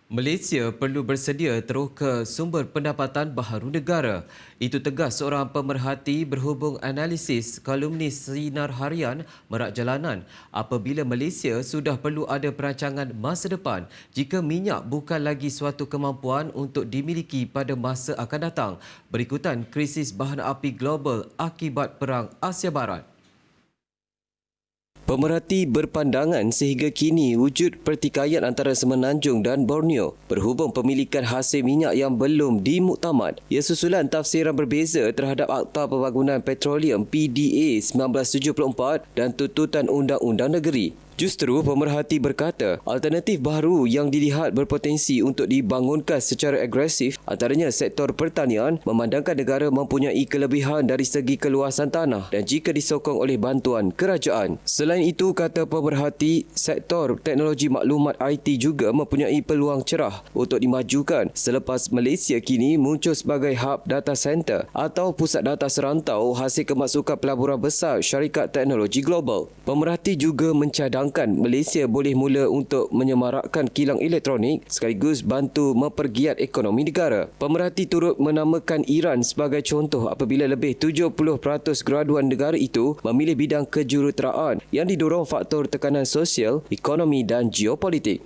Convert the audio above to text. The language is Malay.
Malaysia perlu bersedia teroka sumber pendapatan baharu negara. Itu tegas seorang pemerhati berhubung analisis kolumnis Sinar Harian Merak Jalanan apabila Malaysia sudah perlu ada perancangan masa depan jika minyak bukan lagi suatu kemampuan untuk dimiliki pada masa akan datang berikutan krisis bahan api global akibat Perang Asia Barat. Pemerhati berpandangan sehingga kini wujud pertikaian antara Semenanjung dan Borneo berhubung pemilikan hasil minyak yang belum dimuktamad. Ia susulan tafsiran berbeza terhadap Akta Pembangunan Petroleum PDA 1974 dan tuntutan Undang-Undang Negeri. Justru pemerhati berkata alternatif baru yang dilihat berpotensi untuk dibangunkan secara agresif antaranya sektor pertanian memandangkan negara mempunyai kelebihan dari segi keluasan tanah dan jika disokong oleh bantuan kerajaan. Selain itu, kata pemerhati, sektor teknologi maklumat IT juga mempunyai peluang cerah untuk dimajukan selepas Malaysia kini muncul sebagai hub data center atau pusat data serantau hasil kemasukan pelaburan besar syarikat teknologi global. Pemerhati juga mencadangkan Malaysia boleh mula untuk menyemarakkan kilang elektronik sekaligus bantu mempergiat ekonomi negara. Pemerhati turut menamakan Iran sebagai contoh apabila lebih 70% graduan negara itu memilih bidang kejuruteraan yang didorong faktor tekanan sosial, ekonomi dan geopolitik.